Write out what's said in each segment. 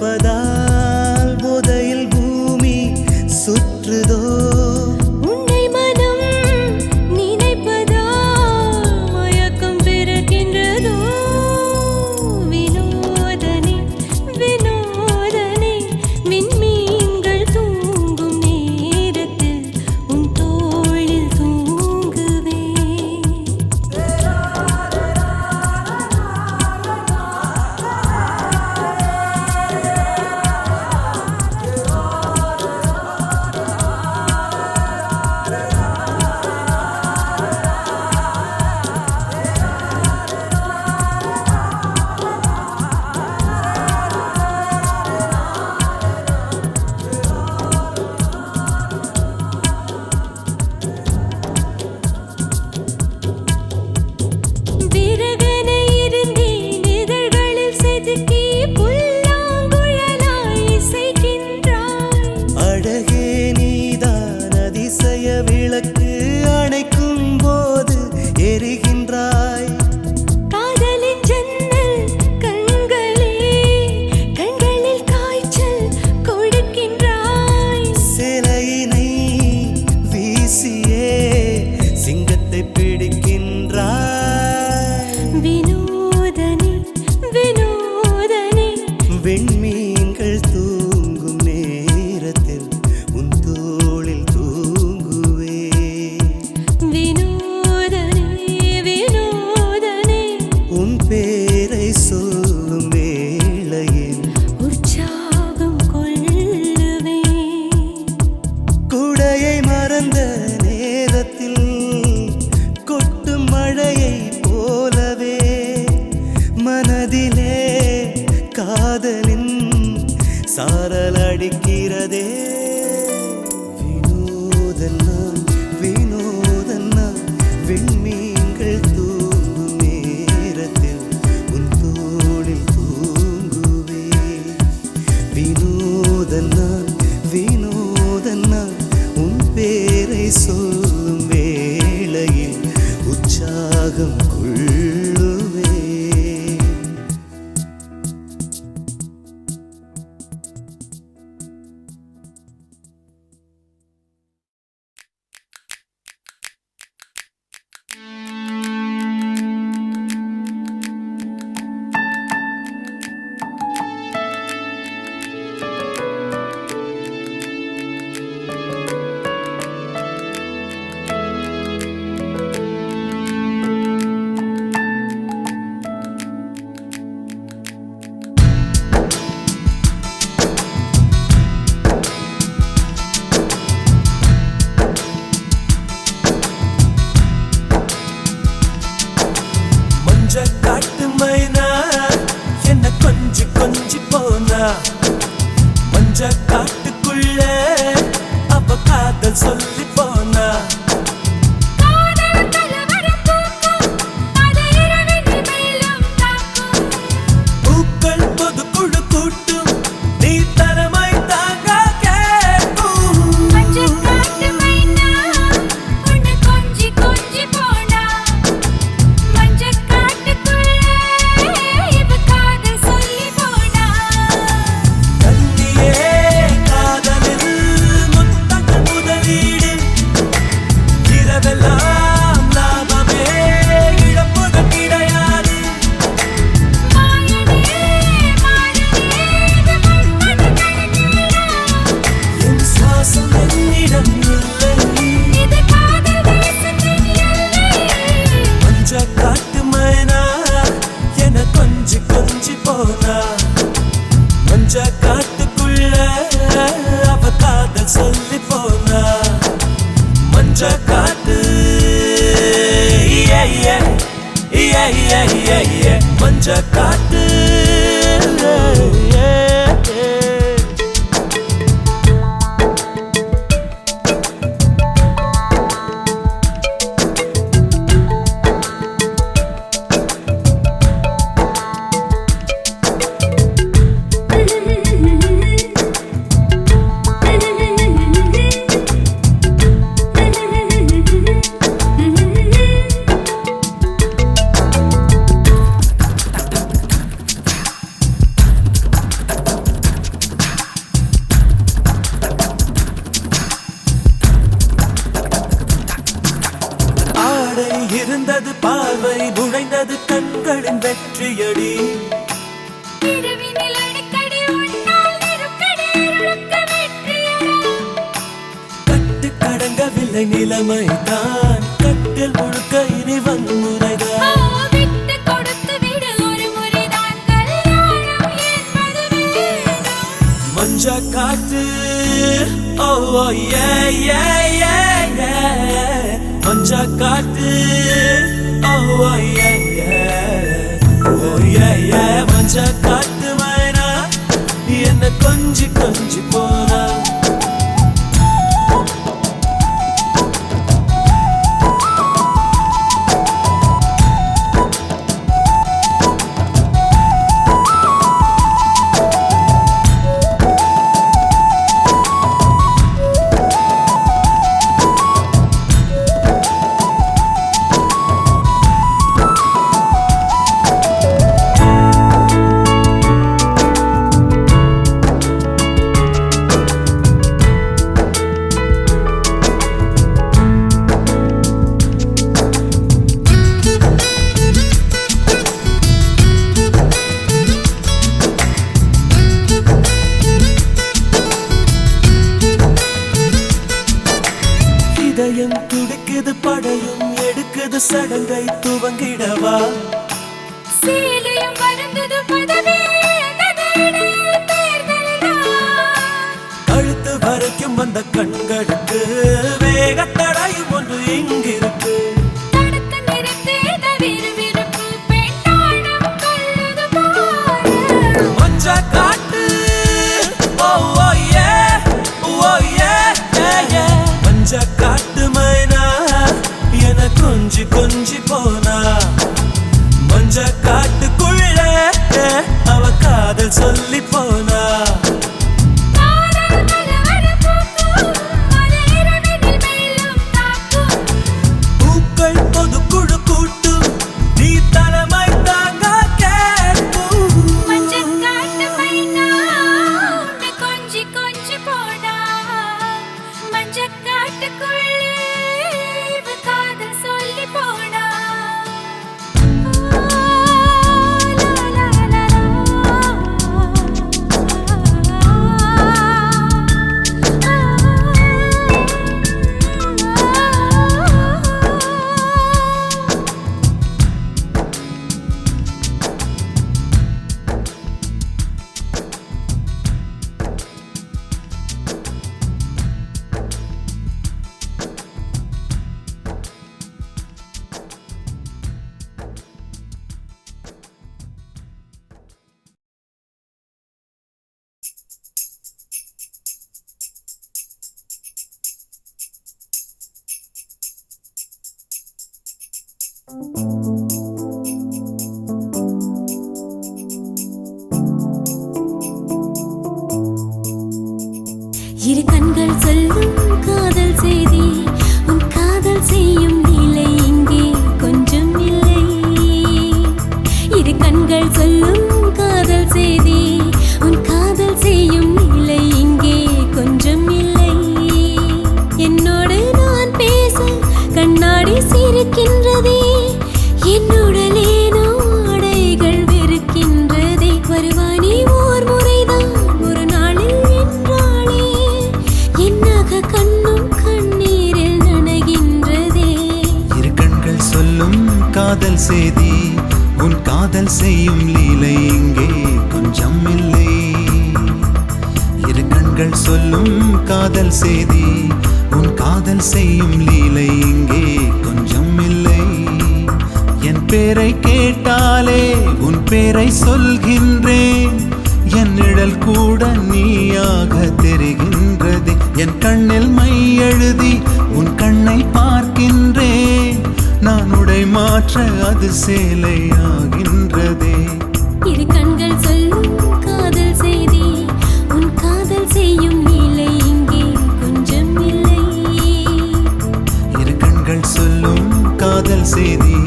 சுமப்பதால் போதையில் பூமி சுற்றுதோ உன்னை மனம் நினைப்பதால் மயக்கம் பிறக்கின்றதோ வினோதனே வினோதனே விண்மீன்கள் தூங்கும் நேரத்தில் உன் தோளில் தூங்குவேன் விரகனை இருந்தேன் இதழ்களில் செதுக்கி புல்லாங்குழலாய் இசைக்கின்றாய் அழகே நீதான் அதிசய விளக்கு அணைக்கும் போது எரிகின்றாய் காதலின் ஜன்னல் கண்களே கண்களில் காய்ச்சல் கொடுக்கின்றாய் சிலையினை வீசியே சிங்கத்தை பிடிக்கின்றாய் வினோதனே வினோதனே விண்மீன்கள் தூங்கும் நேரத்தில் உன் தோளில் தூங்குவே வினோதனே வினோதனே உன் பேரை சொல்லும் வேளையில் உற்சாகம் கொள்ளுவேன் குடையை மறந்த நேரத்தில் கொட்டும் மழையை போலவே மனதிலே காதலின் சாரல் அடிக்கிறதே வினோதன்னா வினோதன்னா விண்மீன்கள் தூங்கும் நேரத்தில் உன் தோளில் தூங்குவே வினோதன்னா வினோதன்னா உன் பேரை சொல்லும் வேளையில் உற்சாகம் கொள்ளுவே மஞ்ச காட்டு மைனா என்ன கொஞ்சி கொஞ்சி போனா மஞ்ச காட்டுக்குள்ள அவ காதல் சொல்லி போனா காதல் கலவரம் பூக்கும் அது இரவின் மேலும் தாக்கும் பூக்கள் பொது குழு கூட்டும் நீ தரமை தாங்க கேட்கும் மஞ்சள் காட்டு மைனா உன்னை கொஞ்சி கொஞ்சி போனா மஞ்சள் காட்டுக்குள்ளே இவ காதல் சொல்லி போனா கண்ணியே காதலில் முத்தங்கள் முதலீடு இரவெல்லாம் லாபமே இழப்புகள் கிடையாது மாயனே மாயனே இது மண்மணி கணக்கிலா என் சுவாசம் என்னிடம் இல்லை இது காதல் தேசத்தின் எல்லை மஞ்ச காட்டு மைனா என கொஞ்சி கொஞ்சி போனா மஞ்ச காட்டுக்குள்ள அவ காதல் சொல்லி போனா மஞ்ச காட்டு மஞ்ச காட்டு விழுந்தது பார்வை நுழைந்தது கண்களின் வெற்றியடி இரவினில் அடிக்கடி உன்னால் நெருக்கடி இருளுக்க வெற்றியடா கட்டு கடங்கவில்லை நிலைமைதான் கட்டில் முழுக்க இனி வன்முறைதான் விட்டு கொடுத்து விடு ஒரு முறைதான் கல்யாணம் என்பது வேண்டாம் மஞ்ச காத்து ஓ மஞ்ச காத்து ஓ மஞ்ச காத்து மைனா என்ன கொஞ்சி கொஞ்சி போனா இதயம் துடிக்குது படையும் எடுக்குது சடங்கை துவங்கிடவா சீலையும் வருந்தது பதவி இழந்தது தேர்தல்தான் கழுத்து வரைக்கும் வந்த கண்களுக்கு வேகத்தடையும் ஒன்று இங்கிருக்கு தடுத்து நிறுத்தேத விறுவிறுப்பு பெண்ணாடம் கொள்ளுது பாரு மஞ்ச காட்டு ஓ மஞ்ச காட்டு மைனா என கொஞ்சி கொஞ்சி போனா மஞ்ச காட்டுக்குள்ள அவ காதல் சொல்லி போனா காதல் மலவர பூக்கும் அது இரவினில் மேலும் தாக்கும் பூக்கள் பொதுக்குழு கூட்டும் நீ தலைமை தாங்க கேட்கும் மஞ்சக்காட்டு மைனா உன்னை கொஞ்சி கொஞ்சி போனா மஞ்சக்காட்டுக்குள்ளே இவ காதல் சொல்லி போனா இரு கண்கள் சொல்லும் காதல் செய்தி உன் காதல் செய்யும் நிலை இங்கே கொஞ்சம் இல்லை இரு கண்கள் சொல்லும் காதல் செய்தி உன் காதல் செய்யும் நிலை இங்கே கொஞ்சம் இல்லை என்னோடு நான் பேச கண்ணாடி சிரிக்கின்றதே என்னுடலேனோ ஆடைகள் வெறுக்கின்றதே வருவானே ஓர் முறைதான் ஒரு நாளில் என்றாளே என்னாக கண்ணும் கண்ணீரில் நனைகின்றதே இரு கண்கள் சொல்லும் காதல் செய்தி உன் காதல் செய்யும் லீலை இங்கே கொஞ்சம் இல்லை இரு கண்கள் சொல்லும் காதல் செய்தி உன் காதல் செய்யும் லீலை இங்கே கொஞ்சம் இல்லை என் பேரை கேட்டாலே உன் பேரை சொல்கின்றேன் என் நிழல் கூட நீயாக தெரிகின்றது என் கண்ணில் மை எழுதி உன் கண்ணை பார்க்கின்றேன் நான் உடை மாற்ற அது சேலையாகின்றதே இரு கண்கள் சொல்லும் காதல் செய்தி உன் காதல் செய்யும் நிலை இங்கே கொஞ்சம் இல்லை இரு கண்கள் சொல்லும் காதல் செய்தி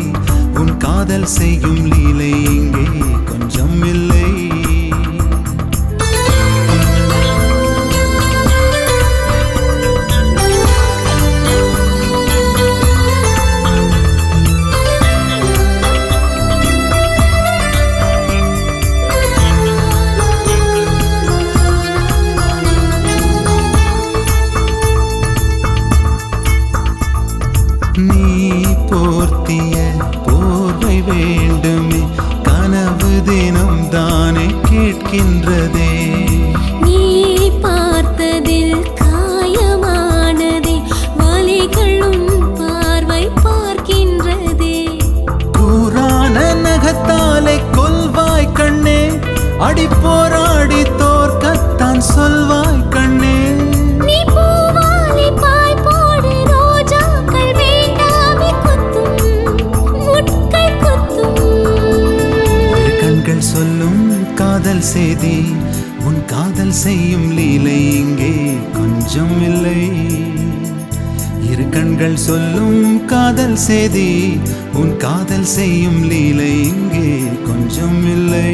உன் காதல் செய்யும் லீலை இங்கே கொஞ்சம் இல்லை போராடி போராடி தோற்கத்தான் சொல்வாய் கண்ணே. நீ பூவாலி பாய் போடு ரோஜாக்கள் வேண்டாமே குத்தும் முட்கள் குத்தும். இரு கண்கள் சொல்லும் காதல் செய்தி உன் காதல் செய்யும் லீலை இங்கே கொஞ்சம் இல்லை. இரு கண்கள் சொல்லும் காதல் செய்தி உன் காதல் செய்யும் லீலை இங்கே கொஞ்சம் இல்லை.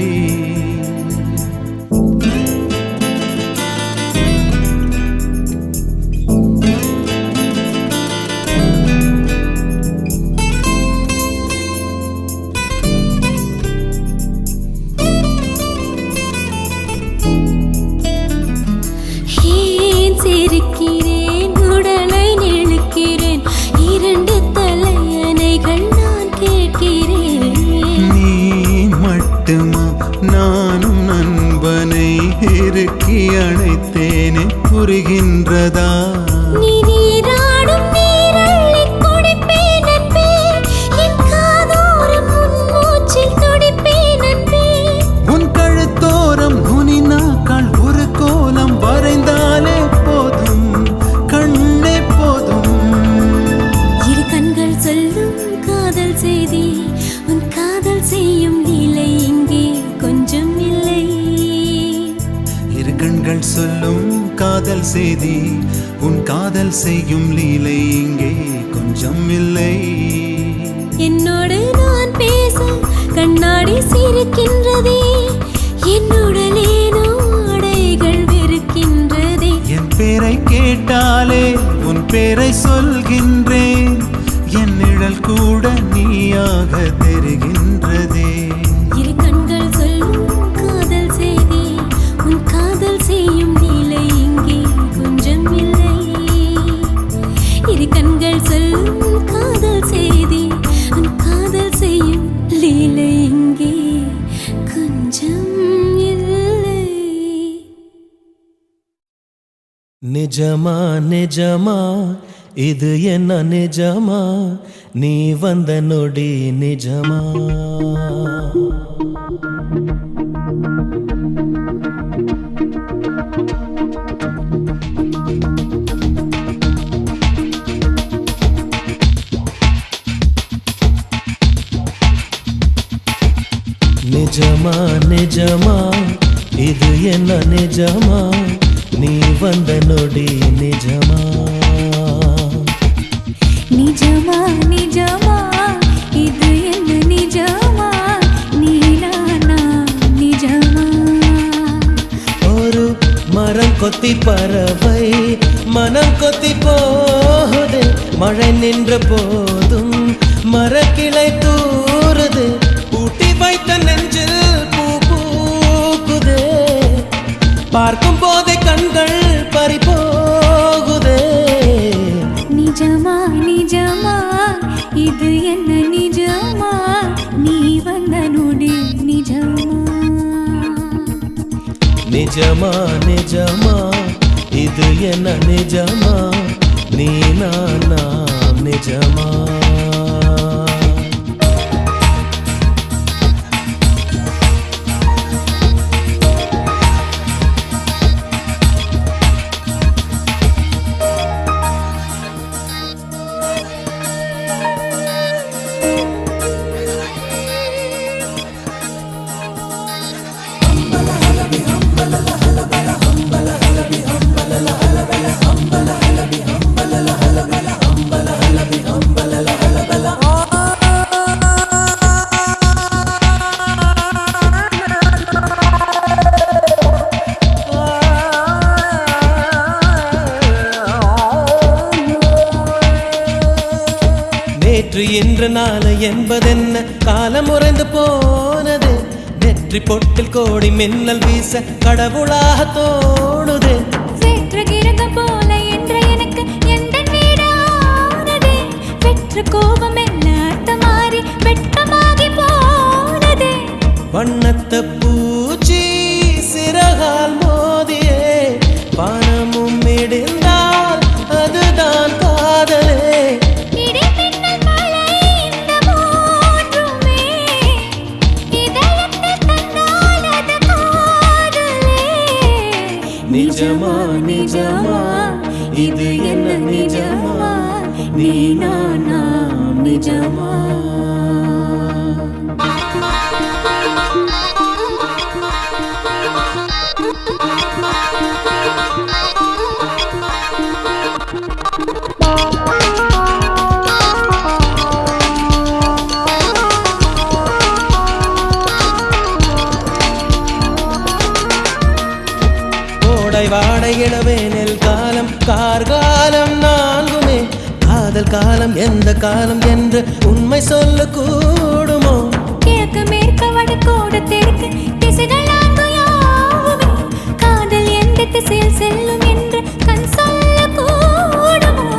சிரிக்கிறேன் உடலை நெழுக்கிறேன் இரண்டு தலையணைகள் நான் கேட்கிறேன். நீ மட்டுமா நானும் நண்பனை இறுக்கி அணைத்தேனே புரிகின்றதா? நீ நீராடும் நீரள்ளி குடிப்பேன் அன்பே என் காதோரம் உன் மூச்சில் துடிப்பேன் அன்பே. உன் கழுத்தோரம் நுனி நாக்கால் ஒரு கோலம் வரைந்தாலே போதும் கண்ணே போதும். இரு கண்கள் சொல்லும் காதல் செய்தி உன் காதல் செய்யும் லீலை இங்கே கொஞ்சம் இல்லை. இரு கண்கள் சொல்லும் காதல் செய்தி உன் காதல் செய்யும் லீலை இங்கே கொஞ்சம் இல்லை. என்னோடு நான் பேச கண்ணாடி சிரிக்கின்றதே என்னுடலேனோ ஆடைகள் வெறுக்கின்றதே. என் பேரை கேட்டாலே உன் பேரை சொல்கின்றேன் என் நிழல் கூட நீயாக தெரிகின்றதே. இரு கண்கள் சொல்லும் காதல் செய்தி உன் காதல் செய்யும் லீலை இங்கே கொஞ்சம் இல்லை. இரு கண்கள் சொல்லும் காதல் செய்தி உன் காதல் செய்யும் லீலை இங்கே கொஞ்சம் இல்லை. நிஜமா நிஜமா இது என்ன நிஜமா நீ வந்த நொடி நிஜமா. நிஜமா நிஜமா இது என்ன நிஜமா நீ வந்த நொடி நிஜமா. நிஜமா நிஜமா இது என்ன நிஜமா நீதானா நிஜமா. ஒரு மரம் கொத்தி பறவை மனம் கொத்தி போகுது மழை நின்ற போதும் மரக்கிளை தூறுது ஊட்டி வைத்த நெஞ்சில் பூ பூக்குதே பார்க்கும் போதே கண்கள் பறிபோகுதே. நிஜமா நிஜமா இது என்ன நிஜமா நீ வந்த நொடி நிஜமா. நிஜமா நிஜமா இது என்ன நிஜமா நீ நானா நிஜமா. நேற்று இன்று நாளை என்பதென்ன காலம் உறைந்து போனது. நெற்றி பொட்டில் கோடி மின்னல் வீச கடவுளாக தோணுது. சேற்று கிரகம் போல என்ற எனக்கு எந்த வீடானதே பெற்ற கோபம் என்ன அர்த்தமாறி வெட்கமாகி போனதே. வண்ணத்த பூச்சி சிறகால் மோதியே வானமும் இடிந்தால் அதுதான் காதலே. இடிமின்னல் மழை இந்த மூன்றுமே இதயத்தில் தன்னால் அது நிஜமா இது என்ன நிஜமா நீ நானா நிஜமா கோடை வாடை இளவேனில் காலம் கார்காலம் நான்குமே காதல் காலம் எந்த காலம் என்று உண்மை சொல்ல கூடுமோ கிழக்கு மேற்கு வடக்கோடு தெற்கு திசைகள் நான்கு யாவுமே காதல் எந்த திசையில் செல்லும் என்று கண் சொல்ல கூடுமோ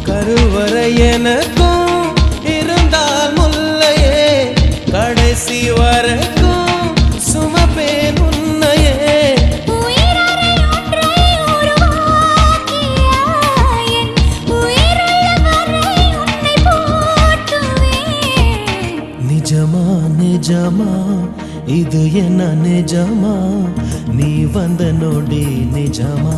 கருவறை எனக்கும் இருந்தால் முல்லையே கடைசி வரைக்கும் சுமப்பேன் உன்னையே உயிரறை ஒன்றை உருவாக்கிய என் உயிருள்ள வரை உன்னை போற்றுவேன் நிஜமா நிஜமா இது என்ன நிஜமா நீ வந்த நொடி நிஜமா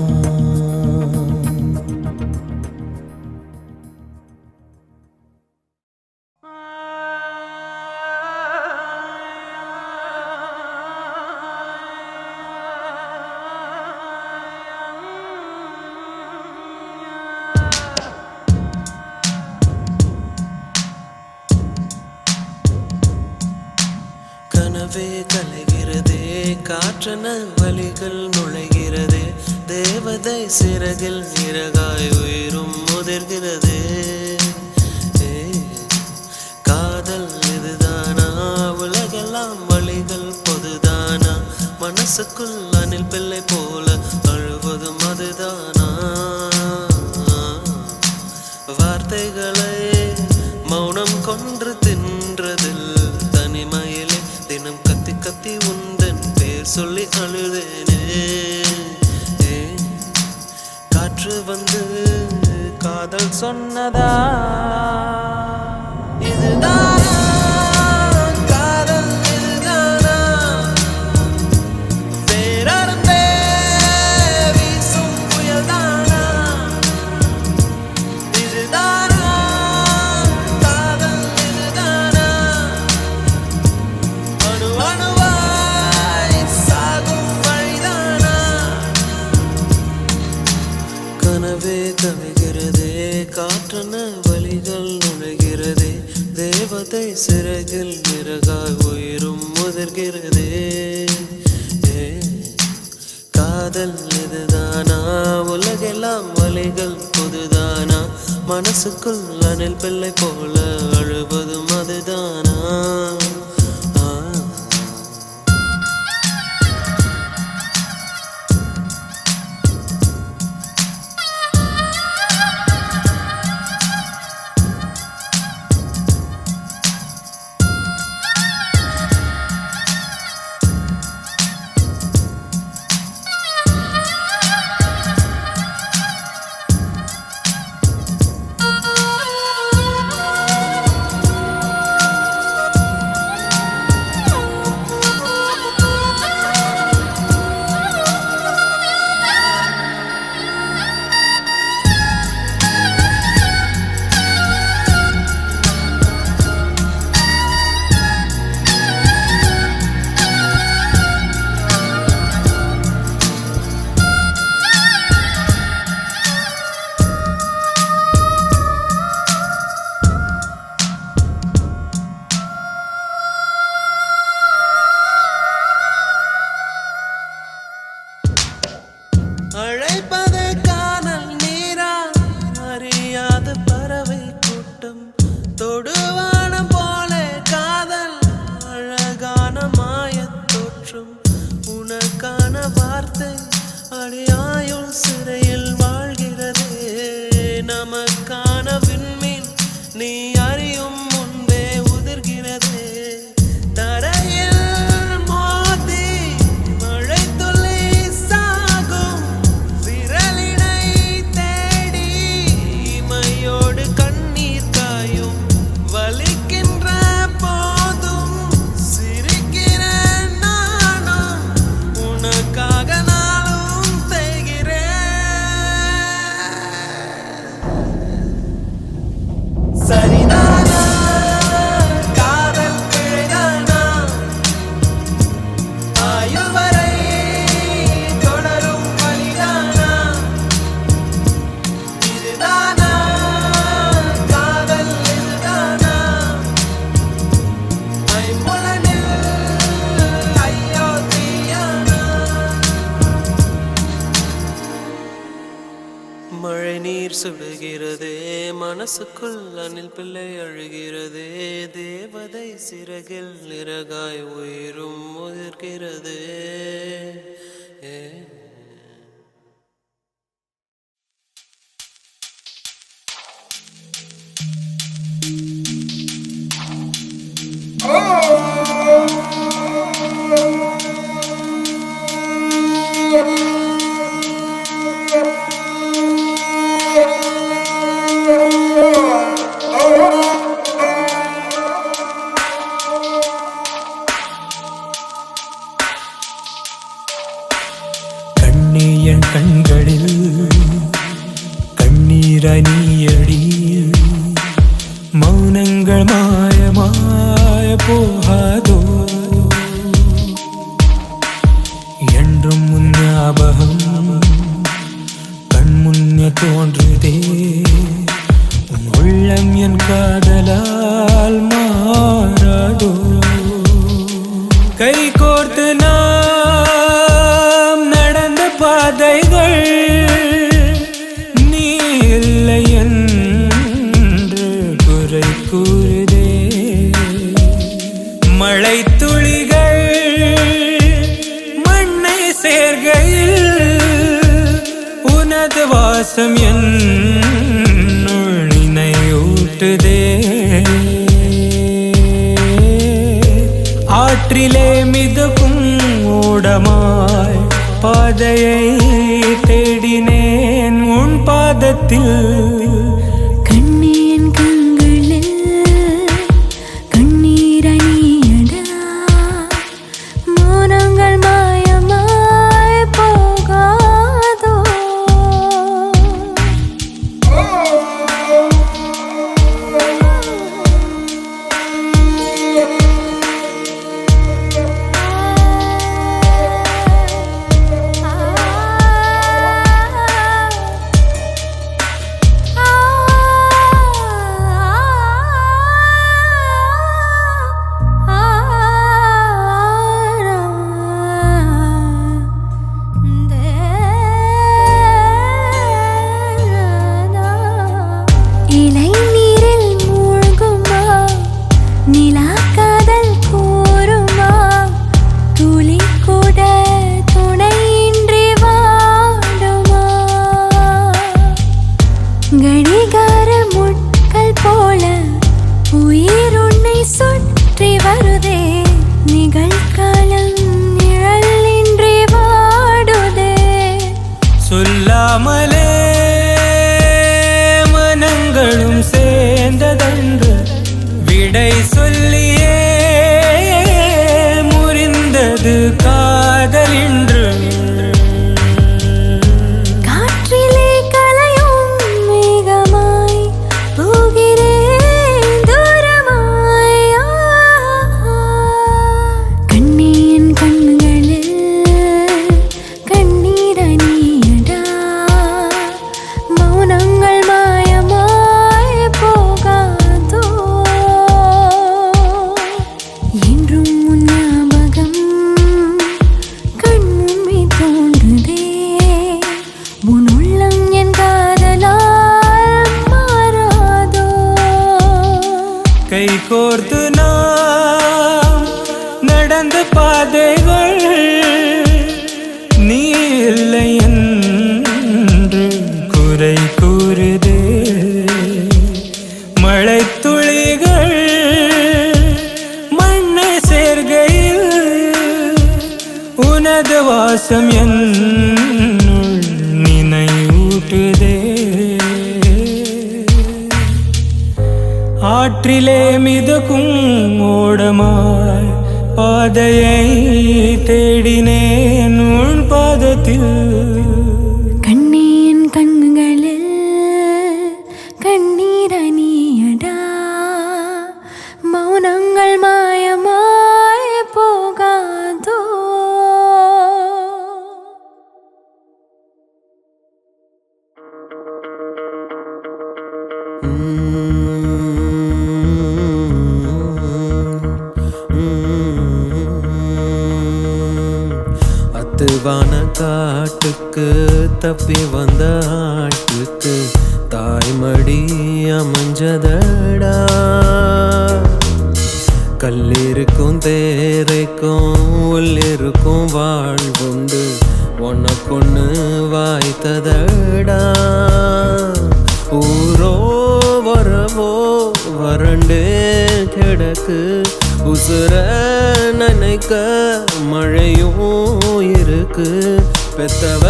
கனவே கலைகிறதே காற்றன வழிகள் நுழைகிறதே தேவதை சிறகில் இறகாய் உயிரும் முதிர்கிறதே காதல் இதுதானா உலகெல்லாம் வழிகள் பொதுதானா மனசுக்குள் அணில் பிள்ளை போல அழுவதும் அதுதானா வார்த்தைகளை மௌனம் கொன்று தின்றதில் தனிமையிலே தினம் கத்தி கத்தி உந்தன் பேர் சொல்லி அழுதேனே காற்று வந்து காதல் சொன்னதா இதுதானா காதல் இதுதானா வேறறுந்தே வீசும் புயல்தானா இதுதானா காதல் இதுதானா அணு அணுவாய் சாகும் வழிதானா கனவே கவிகிறதே காற்றன வழிகள் நுழைகிறதே தேவதை சிறகில் இறகாய் உயிரும் முதிர்கிறதே காதல் இதுதானா உலகெல்லாம் வழிகள் பொதுதானா மனசுக்குள் அணில் பிள்ளை போல அழுவதும் அதுதானா அழைப்பது காணல் நீரா அறியாத பறவை கூட்டம் தொடுவானம் போல காதல் அழகான மாயத் தோற்றம் உனக்கான வார்த்தை அடியாயுள் சிறையில் வாழ்கிறதே நமக்கான விண்மீன் நீ அறியும் முன்பே உதிர்கிறதே தரையில் மோதி மழை துளி சாகும் விரல் மழை நீர் சுடுகிறதே மனசுக்குள் அணில் பிள்ளை அழுகிறதே தேவதை சிறகில் நிறகாய் உயிரும் உதிர்கிறதே கண்ணியன் கண்களில் கண்ணீரணியடி மௌனங்கள் மாயமாய போகாதோ என்றும் முன் ஞாபகம் கண்முன்னே தோன்றுதே உன் உள்ளம் என் காதலால் மாறாதோ கை கோர்த்து நாம் நடந்த பாதைகள் நீ இல்லை என்று குறை கூறுதே மழை துளிகள் மண்ணை சேர்கையில் உனது வாசம் என்னுள் நினைவூட்டுதே ஆற்றிலே மிதக்கும் ஓடமாய் பாதையை தேடினேன் உன் பாதத்தில் கண்ணியின் கண்களில் கண்ணீரணியடா மௌனங்கள் மாயமாய் போகாதோ இலை நீரில் மூழ்குமா நிலா காதல் கூறுமா துளி கூட துணையின்றி வாடுமா கடிகார முட்கள் போல உயிர் உன்னை சுற்றி வருதே நிகழ்காலம் நிழலின்றி வாடுதே சொல்லாமலே மனங்களும் சேர்ந்ததன்று விடை சொல்லியே முறிந்தது காதலின்று காற்றிலே கலையும் மேகமாய் போகிறேன் தூரமாய் கண்ணியின் கண்களில் கண்ணீரணியடா மௌனங்கள் மாயமாய் போகாதோ என்றும் உன் ஞாபகம் கண்முன்னே தோன்றுதே உன் உள்ளம் என் காதலால் மாறாதோ கை கோர்த்து நாம் நடந்த பாதைகள் நீ இல்லை என்று குறை கூறுதே மழை துளிகள் மண்ணை சேர்கையில் உனது வாசம் என்னுள் நினைவூட்டுதே ஆற்றிலே மிதக்கும் ஓடமாய் பாதையை தேடினேன் உன் பாதத்தில் கண்ணியின் கண்களில் கண்ணீரணியடா மௌனங்கள் மாயமாய் போகாதோ அத்துவான காட்டுக்கு தப்பி வந்த ஆட்டுக்கு தாய்மடி அமைஞ்சதடா. கல்லிருக்கும் தேரைக்கும் உள்ளிருக்கும் வாழ்வுண்டு உனக்கொன்னு வாய்த்ததடா. ஊரோ வரவோ வறண்டே கிடக்கு உசுர நினைக்க மழையும் இருக்கு. பெத்தவ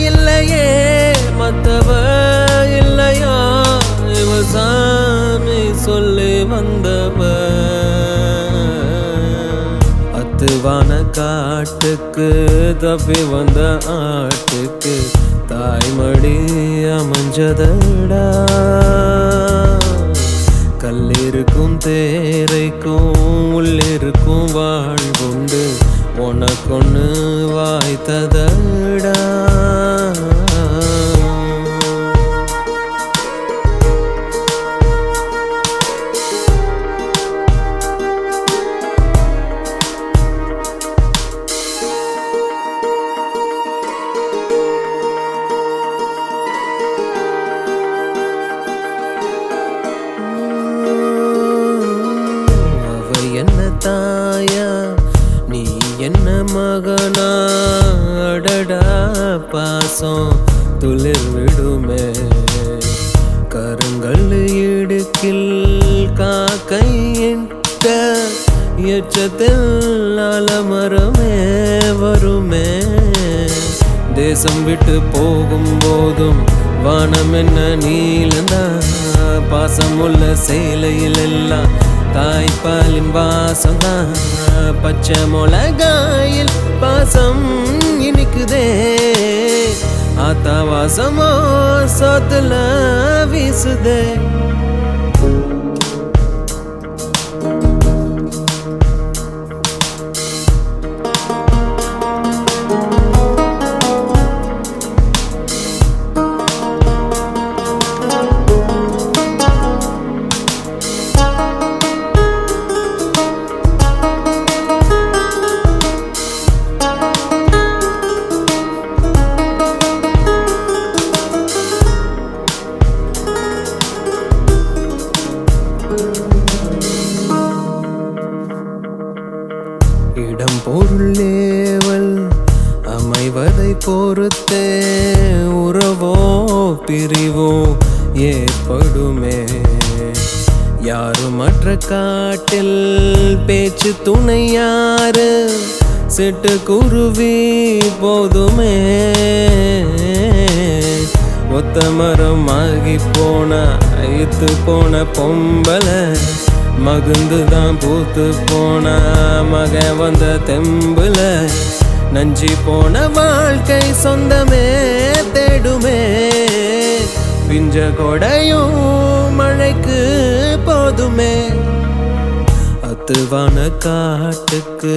இல்லையே மத்தவ இல்லையா இவ சாமி சொல்லி வந்தவ. அத்துவான காட்டுக்கு தப்பி வந்த ஆட்டுக்கு தாய்மடி அமைஞ்சதடா. கல்லிருக்கும் தேரைக்கும் உள்ளிருக்கும் வாழ்வுண்டு உனக்கொன்னு வாய்த்ததடா. என்ன தாயா நீ என்ன மகனா அடடா பாசம் துளிர் விடுமே. கருங்கல் இடுக்கில் காக்கையிட்ட எச்சத்தில் அலமரமே வருமே. தேசம் விட்டு போகும்போதும் வானம் என்ன நீலந்தா. பாசமுள்ள சேலையில் எல்லாம் தாய்ப்பாலின் வாசம்தான். பச்சை மிளகாயில் பாசம் இனிக்குதே. ஆத்தா வாசமோ சோத்துல வீசுதே. இடம் பொருள் ஏவல் அமைவதை பொறுத்தே உறவோ பிரிவோ ஏற்படுமே. யாருமற்ற காட்டில் பேச்சு துணை யாரு சிட்டு குருவி போதுமே. ஒத்த மரம் ஆகி போன ஐத்து போன பொம்பளை மகுந்துதான் பூத்து போன மக வந்த தெம்புல. நஞ்சி போன வாழ்க்கை சொந்தமே தேடுமே. பிஞ்ச கொடையும் மழைக்கு போதுமே. அத்துவான காட்டுக்கு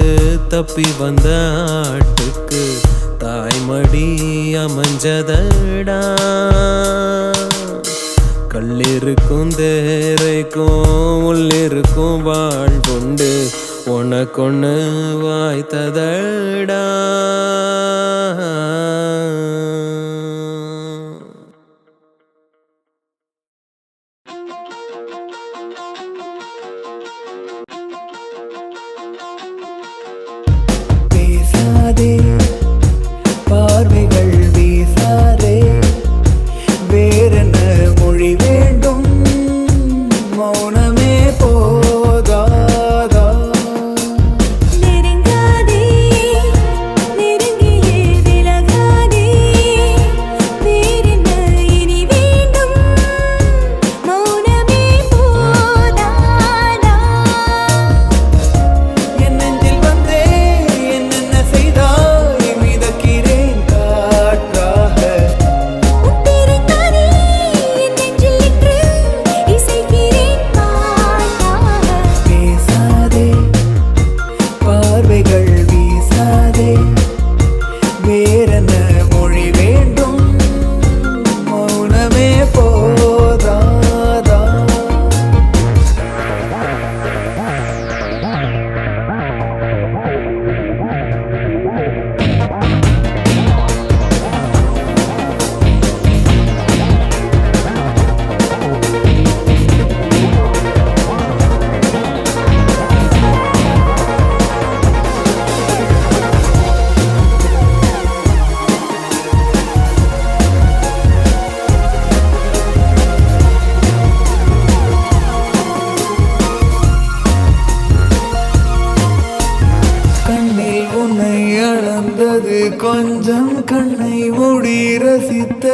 தப்பி வந்த ஆட்டுக்கு தாய்மடி அமைஞ்சதடா. கல்லிருக்கும் தேரைக்கும் உள்ளிருக்கும் வாழ்வுண்டு உனக்கொன்னு வாய்த்ததடா. பேசாதே பார்வைகள் வீசாதே வேறென்ன மொழி வேண்டும் மௌனமே போதாதா. நெருங்காதே நெருங்கியே விலகாதே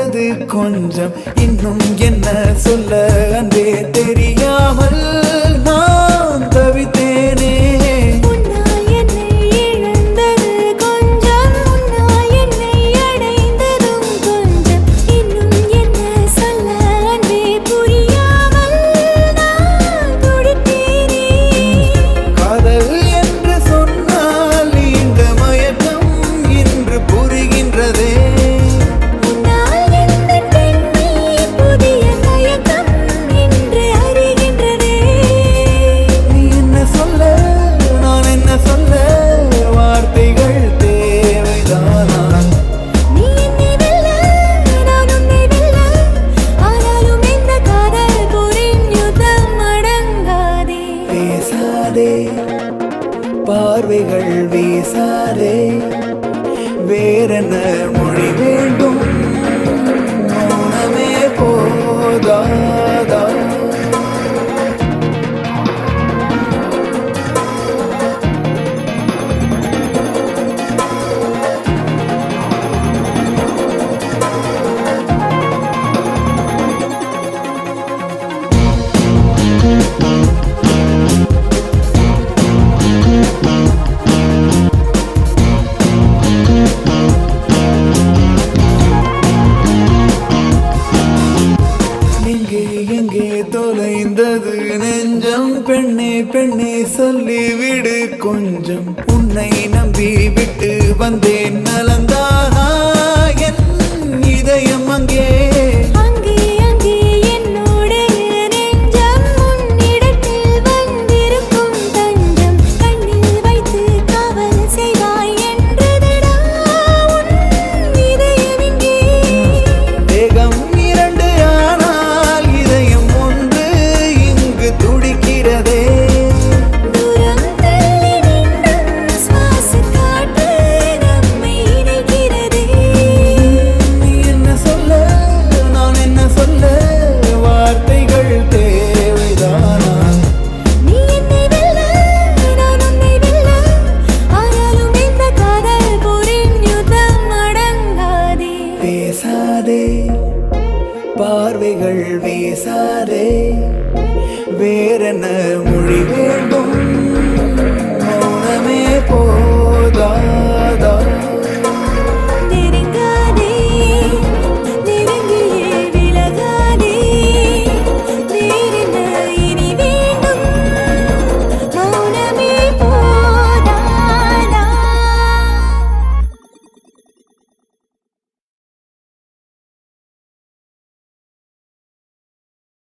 வந்தது கொஞ்சம் இன்னும் என்ன சொல்ல அன்றே தெரியாமல் நான் தவித்தேனே. உன்னால் என்னை இழந்தது கொஞ்சம், உன்னால் என்னை அடைந்ததும் கொஞ்சம். இன்னும் என்ன சொல்ல அன்றே புரியாமல் நான் துடித்தேனே. காதல் என்று சொன்னால் இந்த மயக்கம் இன்று புரிகின்றதே. உன்னால் எந்தன் பெண்மை புதிய தயக்கம் இன்று அறிகின்றதே. நீ என்ன சொல்ல நான் என்ன சொல்ல வார்த்தைகள் தேவைதானா? நீ என்னை வெல்ல, நான் உன்னை வெல்ல. ஆனாலும் இந்த காதல் போரின் யுத்தம் அடங்காதே. பேசாதே பார்வைகள் வீசாதே, வேறென்ன மொழி வேண்டும்? மௌனமே போதாதா? எங்கே எங்கே தொலைந்தது நெஞ்சம்? பெண்ணே பெண்ணே சொல்லிவிடு கொஞ்சம். உன்னை நம்பி விட்டு வந்தேன் நலந்தானா என் இதயம் அங்கே? அங்கே அங்கே என்னுடைய நெஞ்சம் உன்னிடத்தில் வந்திருக்கும் தஞ்சம். கண்ணில் வைத்து காவல் செய்வாய் என்றதடா உன் இதயம் இங்கே. தேகம் இரண்டு ஆனால் இதயம் ஒன்று இங்கு துடிக்கிறதே. தூரம் தள்ளி நின்றும் சுவாச காற்று நம்மை இணைக்கிறதே. நீ என்ன சொல்ல நான் என்ன சொல்ல வார்த்தைகள் தேவைதானா? நீ என்னை வெல்ல, நான் உன்னை வெல்ல. ஆனாலும் இந்த காதல் போரின் யுத்தம் அடங்காதே. பேசாதே பார்வைகள் வீசாதே, வேறென்ன மொழி வேண்டும்? மௌனமே போதாதா?